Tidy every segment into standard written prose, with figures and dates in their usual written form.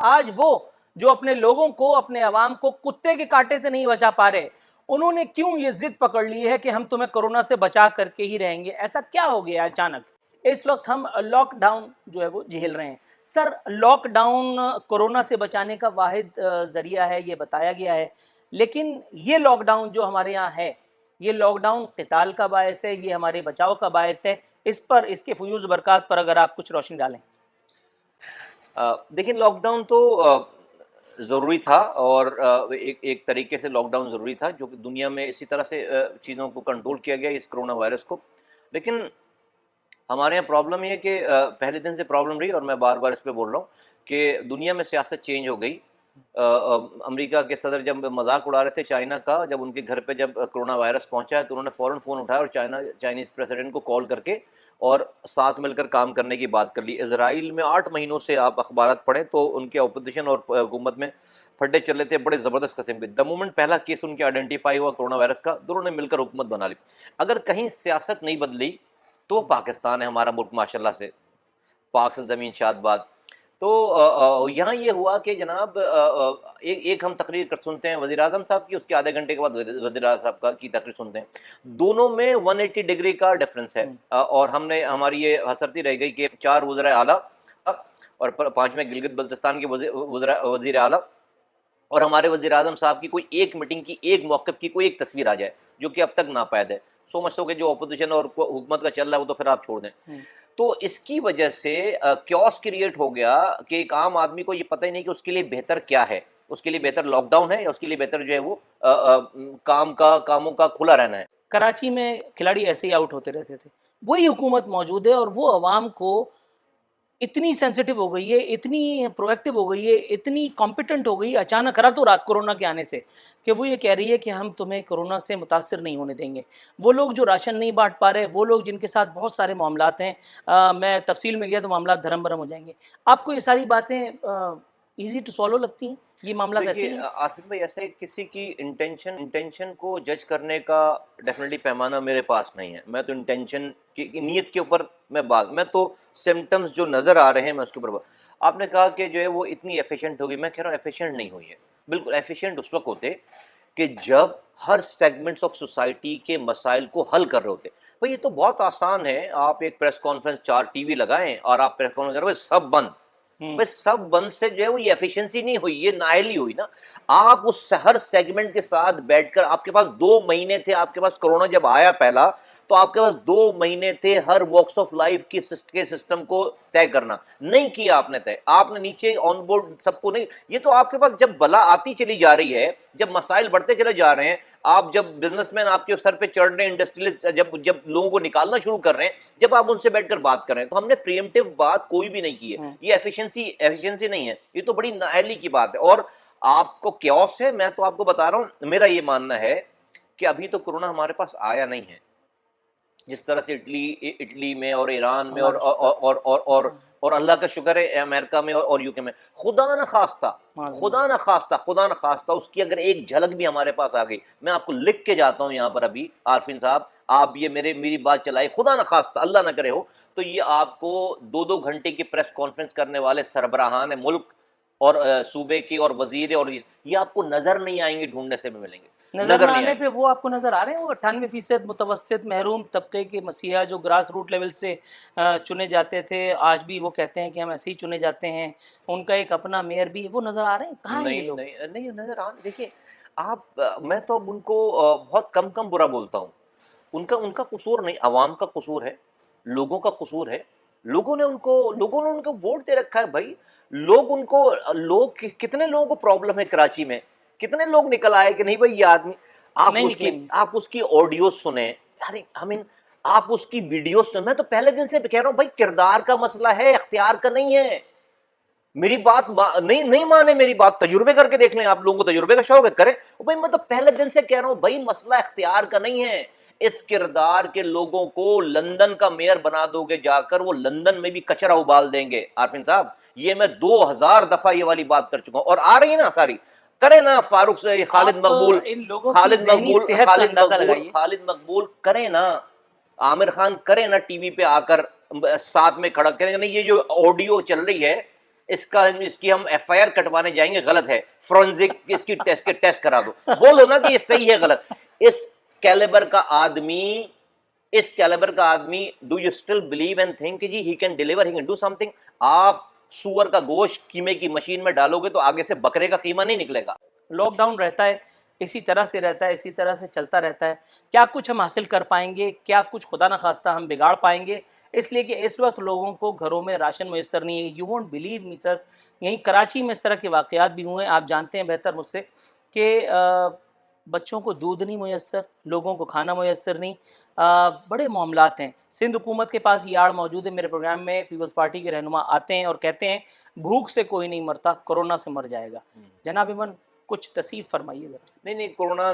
آج وہ جو اپنے لوگوں کو, اپنے عوام کو کتے کے کاٹے سے نہیں بچا پا رہے, انہوں نے کیوں یہ ضد پکڑ لی ہے کہ ہم تمہیں کورونا سے بچا کر کے ہی رہیں گے؟ ایسا کیا ہو گیا اچانک؟ اس وقت ہم لاک ڈاؤن جو ہے وہ جھیل رہے ہیں. سر, لاک ڈاؤن کورونا سے بچانے کا واحد ذریعہ ہے, یہ بتایا گیا ہے, لیکن یہ لاک ڈاؤن جو ہمارے یہاں ہے, یہ لاک ڈاؤن قتال کا باعث ہے, یہ ہمارے بچاؤ کا باعث ہے؟ اس پر, اس کے فیوز برکات پر اگر آپ کچھ روشنی ڈالیں. دیکھیں, لاک ڈاؤن تو ضروری تھا, اور ایک طریقے سے لاک ڈاؤن ضروری تھا, جو کہ دنیا میں اسی طرح سے چیزوں کو کنٹرول کیا گیا اس کرونا وائرس کو. لیکن ہمارے یہاں پرابلم یہ ہے کہ پہلے دن سے پرابلم رہی, اور میں بار بار اس پہ بول رہا ہوں کہ دنیا میں سیاست چینج ہو گئی. امریکہ کے صدر جب مذاق اڑا رہے تھے چائنا کا, جب ان کے گھر پہ جب کرونا وائرس پہنچا تو انہوں نے فوراً فون اٹھایا اور چائنیز پریزیڈنٹ کو کال کر کے اور ساتھ مل کر کام کرنے کی بات کر لی. اسرائیل میں 8 مہینوں سے آپ اخبارات پڑھیں تو ان کے اپوزیشن اور حکومت میں پھڈے چل رہے تھے بڑے زبردست قسم کے. دا مومنٹ پہلا کیس ان کے آئیڈینٹیفائی ہوا کرونا وائرس کا, دونوں نے مل کر حکومت بنا لی. اگر کہیں سیاست نہیں بدلی تو پاکستان ہے ہمارا ملک, ماشاء اللہ سے, پاک سے زمین شاد باد. تو یہاں یہ ہوا کہ جناب ایک ہم تقریر سنتے ہیں وزیر اعظم صاحب کی, اس کے آدھے گھنٹے کے بعد وزیر اعظم صاحب کی تقریر سنتے ہیں. دونوں میں 180 ڈگری کا ڈفرنس ہے. اور ہماری یہ حسرتی رہ گئی کہ 4 وزراء اعلیٰ اور 5ویں گلگت بلتستان کے وزیر اعلیٰ اور ہمارے وزیر اعظم صاحب کی کوئی ایک میٹنگ کی, ایک موقف کی کوئی ایک تصویر آ جائے, جو کہ اب تک ناپید ہے. سو مچ سو کہ جو اپوزیشن اور حکومت کا چل رہا ہے وہ تو پھر آپ چھوڑ دیں. تو اس کی وجہ سے کیوس کریٹ ہو گیا کہ ایک عام آدمی کو یہ پتہ ہی نہیں کہ اس کے لیے بہتر کیا ہے. اس کے لیے بہتر لاک ڈاؤن ہے یا اس کے لیے بہتر جو ہے وہ کاموں کا کھلا رہنا ہے. کراچی میں کھلاڑی ایسے ہی آؤٹ ہوتے رہتے تھے, وہی حکومت موجود ہے اور وہ عوام کو اتنی سینسٹیو ہو گئی ہے, اتنی پرو ایکٹیو ہو گئی ہے, اتنی کمپیٹنٹ ہو گئی ہے اچانک راتوں رات کورونا کے آنے سے, کہ وہ یہ کہہ رہی ہے کہ ہم تمہیں کورونا سے متاثر نہیں ہونے دیں گے. وہ لوگ جو راشن نہیں بانٹ پا رہے, وہ لوگ جن کے ساتھ بہت سارے معاملات ہیں, میں تفصیل میں گیا تو معاملات دھرم برم ہو جائیں گے. آپ کو یہ ساری باتیں ایزی ٹو سالو لگتی ہیں؟ یہ معاملات ایسے ہیں؟ عارفین بھائی, ایسے کسی کی انٹینشن کو جج کرنے کا ڈیفینیٹلی پیمانہ میرے پاس نہیں ہے. میں تو انٹینشن کی نیت کے اوپر میں تو سمٹمز جو نظر آ رہے ہیں میں اس کے اوپر. آپ نے کہا کہ جو ہے وہ اتنی ایفیشینٹ ہوگی, میں کہہ رہا ہوں ایفیشینٹ نہیں ہوئی ہے. بالکل ایفیشینٹ اس وقت ہوتے کہ جب ہر سیگمنٹس آف سوسائٹی کے مسائل کو حل کر رہے ہوتے. بھائی یہ تو بہت آسان ہے, آپ ایک پریس کانفرنس 4 ٹی وی لگائیں اور آپ پریس کانفرنس کرو, سب بند. بس سب بند سے جو ہے وہ یہ ایفیشنسی نہیں ہوئی, یہ نااہلی ہوئی نا. آپ اس ہر سیگمنٹ کے ساتھ بیٹھ کر, آپ کے پاس 2 مہینے تھے, آپ کے پاس کرونا جب آیا پہلا تو آپ کے پاس 2 مہینے تھے ہر واکس آف لائف کے سسٹم کو طے کرنا. نہیں کیا آپ نے طے, آپ نے نیچے آن بورڈ سب کو نہیں. یہ تو آپ کے پاس جب بلا آتی چلی جا رہی ہے, جب مسائل بڑھتے چلے جا رہے ہیں, آپ جب بزنس مین آپ کے سر پہ چڑھ رہے ہیں, انڈسٹریلسٹ جب لوگوں کو نکالنا شروع کر رہے ہیں, جب آپ ان سے بیٹھ کر بات کر رہے ہیں, تو ہم نے پریمپٹیو بات کوئی بھی نہیں کی ہے. یہ ایفیشنسی نہیں ہے, یہ تو بڑی نااہلی کی بات ہے. اور آپ کو کیوس ہے, میں تو آپ کو بتا رہا ہوں, میرا یہ ماننا ہے کہ ابھی تو کرونا ہمارے پاس آیا نہیں ہے. جس طرح سے اٹلی میں اور ایران میں اور اللہ کا شکر ہے امریکہ میں اور یو کے میں, خدا نہ خواستہ اس کی اگر ایک جھلک بھی ہمارے پاس آ گئی, میں آپ کو لکھ کے جاتا ہوں یہاں پر ابھی عارفین صاحب, آپ یہ میری بات چلائے, خدا نہ خواستہ اللہ نہ کرے ہو, تو یہ آپ کو 2 گھنٹے کی پریس کانفرنس کرنے والے سربراہان ملک اور صوبے کی اور وزیر اور یہ آپ کو نظر نہیں آئیں گے, ڈھونڈنے سے بھی ملیں گے. نظر نہ آنے پہ وہ آپ کو نظر آ رہے ہیں, وہ 98% متوسط محروم طبقے کے مسیحا جو گراس روٹ لیول سے چنے جاتے تھے, آج بھی وہ کہتے ہیں کہ ہم ایسے ہی چنے جاتے ہیں, ان کا ایک اپنا میئر بھی, وہ نظر آ رہے ہیں کہاں ہیں یہ لوگ؟ نہیں نظر آ. دیکھیے آپ, میں تو ان کو بہت کم برا بولتا ہوں. ان کا قصور نہیں, عوام کا قصور ہے, لوگوں کا قصور ہے. لوگوں نے ان کو ووٹ دے رکھا ہے بھائی. لوگ کتنے لوگوں کو پرابلم ہے کراچی میں, کتنے لوگ نکل آئے کہ نہیں بھائی یہ آدمی, آپ اس کی آڈیو سنیں, آپ اس کی ویڈیو سنیں. میں تو پہلے دن سے کہہ رہا ہوں بھائی کردار کا مسئلہ ہے, اختیار کا نہیں ہے. میری بات نہیں مانے, میری بات تجربے کر کے دیکھ لیں, آپ لوگوں کو تجربے کا شوق ہے کریں. بھائی میں تو پہلے دن سے کہہ رہا ہوں بھائی مسئلہ اختیار کا نہیں ہے. اس کردار کے لوگوں کو لندن کا میئر بنا دو گے جا کر, وہ لندن میں بھی کچرا ابال دیں گے. عارفین صاحب یہ میں 2000 دفعہ یہ والی بات کر چکا ہوں, اور آ رہی ہے نا ساری. کرے نا فاروق سے خالد مقبول کرے نا, عامر خان کرے نا ٹی وی پہ آ کر ساتھ میں کھڑا کریں. نہیں یہ جو آڈیو چل رہی ہے اس کی ہم ایف آئی آر کٹوانے جائیں گے, غلط ہے, فورنزک اس کی ٹیسٹ کرا دو, بولو نا کہ یہ صحیح ہے غلط. اس کیلیبر کا آدمی do you still believe and think جی he can deliver, he can do something? آپ سور کا گوشت قیمے کی مشین میں ڈالو گے تو آگے سے بکرے کا قیمہ نہیں نکلے گا. لاک ڈاؤن رہتا ہے, اسی طرح سے رہتا ہے, اسی طرح سے چلتا رہتا ہے. کیا کچھ ہم حاصل کر پائیں گے, کیا کچھ خدا نخواستہ ہم بگاڑ پائیں گے؟ اس لیے کہ اس وقت لوگوں کو گھروں میں راشن میسر نہیں ہے. یو وونٹ بلیو می سر, یہیں کراچی میں اس طرح کے واقعات بھی ہوئے ہیں, آپ جانتے ہیں بہتر مجھ سے کہ بچوں کو دودھ نہیں میسر, لوگوں کو کھانا میسر نہیں. بڑے معاملات ہیں. سندھ حکومت کے پاس یہ آڑ موجود ہے. میرے پروگرام میں پیپلز پارٹی کے رہنما آتے ہیں اور کہتے ہیں بھوک سے کوئی نہیں مرتا, کرونا سے مر جائے گا. جناب ایمن کچھ تصیف فرمائیے ذرا. نہیں, کرونا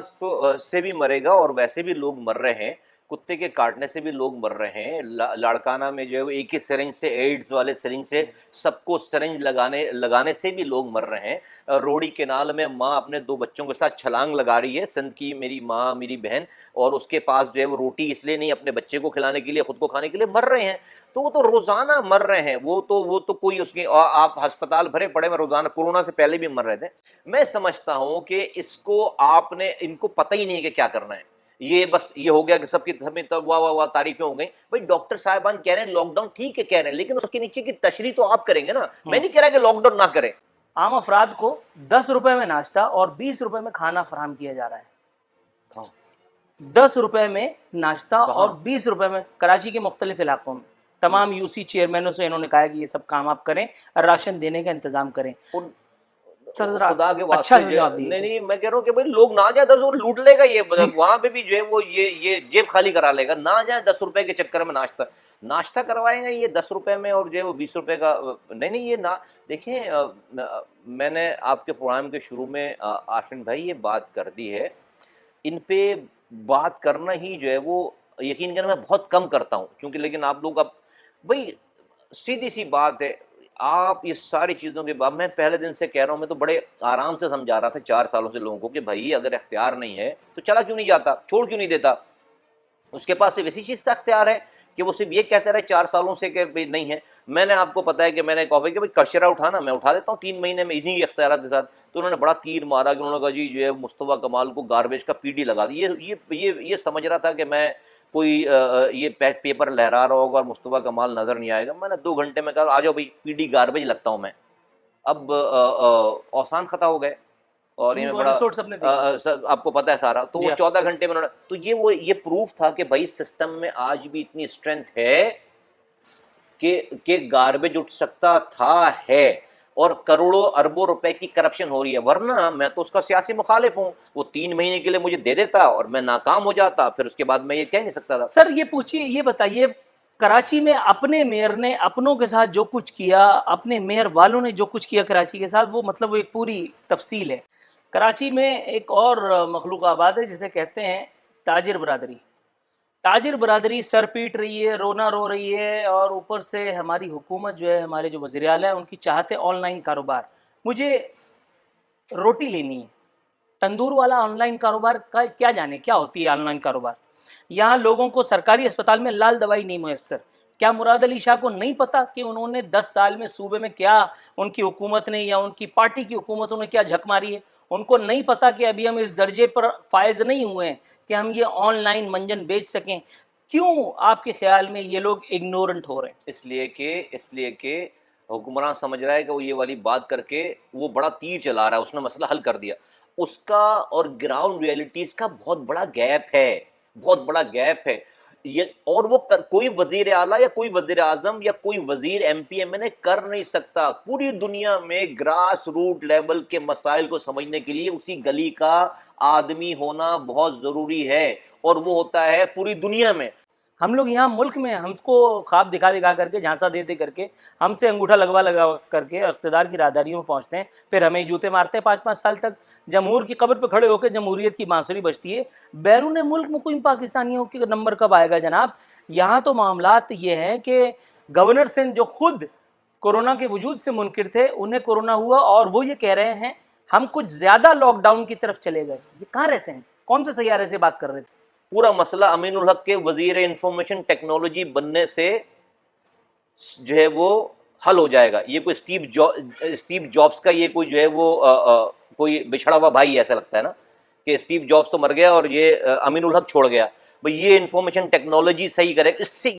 سے بھی مرے گا, اور ویسے بھی لوگ مر رہے ہیں, کتے کے کاٹنے سے بھی لوگ مر رہے ہیں. لاڑکانہ میں جو ہے وہ ایک ہی سرنج سے, ایڈز والے سرنج سے سب کو سرنج لگانے سے بھی لوگ مر رہے ہیں. روڑی کینال میں ماں اپنے 2 بچوں کے ساتھ چھلانگ لگا رہی ہے, سندھ کی میری ماں, میری بہن, اور اس کے پاس جو ہے وہ روٹی اس لیے نہیں, اپنے بچے کو کھلانے کے لیے, خود کو کھانے کے لیے مر رہے ہیں. تو وہ تو روزانہ مر رہے ہیں, وہ تو کوئی اس کے, آپ ہسپتال بھرے پڑے میں روزانہ, کورونا سے پہلے بھی مر رہے تھے. میں سمجھتا ہوں کہ اس کو ان کو پتہ ہی نہیں ہے کہ کیا کرنا ہے. یہ بس یہ ہو گیا کہ سب کی واہ تعریفیں ہو گئیں. بھائی ڈاکٹر صاحبان کہہ رہے ہیں لاک ڈاؤن, ٹھیک ہے کہہ رہے ہیں, لیکن اس کے نیچے کی تشریح تو آپ کریں گے نا. میں نہیں کہہ رہا کہ لاک ڈاؤن نہ کریں. عام افراد کو 10 روپے میں ناشتہ اور 20 روپے میں کھانا فراہم کیا جا رہا ہے. 10 روپے میں ناشتہ اور 20 روپے میں, کراچی کے مختلف علاقوں میں. تمام یو سی چیئرمینوں سے انہوں نے کہا کہ یہ سب کام آپ کریں, راشن دینے کا انتظام کریں. خدا کے واسطے نہیں, میں کہہ رہا ہوں کہ بھائی لوگ نہ جائیں, 10 لوٹ لے گا یہ, وہاں پہ بھی جو ہے وہ یہ جیب خالی کرا لے گا. نہ جائیں 10 روپے کے چکر میں ناشتہ کروائیں گے یہ 10 روپے میں, اور جو ہے وہ 20 روپے کا. نہیں یہ نہ دیکھیں, میں نے آپ کے پروگرام کے شروع میں عارفین بھائی یہ بات کر دی ہے, ان پہ بات کرنا ہی جو ہے وہ یقین کرنا میں بہت کم کرتا ہوں, کیونکہ لیکن آپ لوگ اب بھائی سیدھی سی بات ہے, آپ یہ ساری چیزوں کے بعد, میں پہلے دن سے کہہ رہا ہوں, میں تو بڑے آرام سے سمجھا رہا تھا 4 سالوں سے لوگوں کو کہ بھائی اگر اختیار نہیں ہے تو چلا کیوں نہیں جاتا, چھوڑ کیوں نہیں دیتا. اس کے پاس صرف اسی چیز کا اختیار ہے کہ وہ صرف یہ کہتے رہے 4 سالوں سے کہ نہیں ہے. میں نے آپ کو پتا ہے کہ میں نے کہا کہ بھائی کشرہ اٹھانا میں اٹھا دیتا ہوں 3 مہینے میں انہی اختیارات کے ساتھ. تو انہوں نے بڑا تیر مارا کہ انہوں نے کہا جی جو ہے مصطفیٰ کمال کو گاربیج کا PD لگا دی. یہ سمجھ رہا تھا کہ میں کوئی یہ پیپر لہرا رہا ہوگا اور مصطفیٰ کمال نظر نہیں آئے گا. میں نے 2 گھنٹے میں کہا آ جاؤ بھائی PD گاربیج لگتا ہوں میں. اب اوسان خطا ہو گئے, اور یہ بڑا آپ کو پتا ہے سارا. تو وہ 14 گھنٹے میں تو یہ پروف تھا کہ بھائی سسٹم میں آج بھی اتنی اسٹرینتھ ہے کہ گاربیج اٹھ سکتا تھا ہے, اور کروڑوں اربوں روپے کی کرپشن ہو رہی ہے. ورنہ میں تو اس کا سیاسی مخالف ہوں, وہ 3 مہینے کے لیے مجھے دے دیتا اور میں ناکام ہو جاتا, پھر اس کے بعد میں یہ کہہ نہیں سکتا تھا. سر یہ پوچھیے, یہ بتائیے, کراچی میں اپنے میئر نے اپنوں کے ساتھ جو کچھ کیا, اپنے میئر والوں نے جو کچھ کیا کراچی کے ساتھ, وہ مطلب وہ ایک پوری تفصیل ہے. کراچی میں ایک اور مخلوق آباد ہے جسے کہتے ہیں تاجر برادری. تاجر برادری سر پیٹ رہی ہے, رونا رو رہی ہے, اور اوپر سے ہماری حکومت جو ہے, ہمارے جو وزیر اعلیٰ ہیں, ان کی چاہت ہے آن لائن کاروبار. مجھے روٹی لینی ہے, تندور والا آن لائن کاروبار کا کیا جانے کیا ہوتی ہے آن لائن کاروبار. یہاں لوگوں کو سرکاری اسپتال میں لال دوائی نہیں میسر. کیا مراد علی شاہ کو نہیں پتا کہ انہوں نے 10 سال میں صوبے میں کیا ان کی حکومت نے یا ان کی پارٹی کی حکومتوں نے کیا جھک ماری ہے؟ ان کو نہیں پتا کہ ابھی ہم اس درجے پر فائز نہیں ہوئے ہیں کہ ہم یہ آن لائن منجن بیچ سکیں. کیوں آپ کے خیال میں یہ لوگ اگنورنٹ ہو رہے ہیں؟ اس لیے کہ حکمران سمجھ رہا ہے کہ وہ یہ والی بات کر کے وہ بڑا تیر چلا رہا ہے, اس نے مسئلہ حل کر دیا. اس کا اور گراؤنڈ ریئلٹیز کا بہت بڑا گیپ ہے, بہت بڑا گیپ ہے. اور وہ کوئی وزیر اعلیٰ یا کوئی وزیر اعظم یا کوئی وزیر MP MNA کر نہیں سکتا. پوری دنیا میں گراس روٹ لیول کے مسائل کو سمجھنے کے لیے اسی گلی کا آدمی ہونا بہت ضروری ہے, اور وہ ہوتا ہے پوری دنیا میں. ہم لوگ یہاں ملک میں ہم کو خواب دکھا کر کے, جھانسا دے کر کے, ہم سے انگوٹھا لگوا کر کے اقتدار کی راہداریوں میں پہنچتے ہیں, پھر ہمیں جوتے مارتے ہیں 5-5 سال تک. جمہور کی قبر پہ کھڑے ہو کے جمہوریت کی بانسری بجتی ہے. بیرون ملک میں کوئی پاکستانیوں کے نمبر کب آئے گا جناب؟ یہاں تو معاملات یہ ہیں کہ گورنر سندھ جو خود کورونا کے وجود سے منکر تھے, انہیں کورونا ہوا, اور وہ یہ کہہ رہے ہیں ہم کچھ زیادہ لاک ڈاؤن کی طرف چلے گئے. یہ کہاں رہتے ہیں, کون سے سیارے سے بات کر رہے تھے؟ پورا مسئلہ امین الحق کے وزیر انفارمیشن ٹیکنالوجی بننے سے جو ہے وہ حل ہو جائے گا. یہ کوئی اسٹیو جابس کا یہ کوئی جو ہے وہ کوئی بچھڑا ہوا بھائی ایسا لگتا ہے نا کہ اسٹیو جابس تو مر گیا اور یہ امین الحق چھوڑ گیا. بھئی یہ انفارمیشن ٹیکنالوجی صحیح کرے, اس سے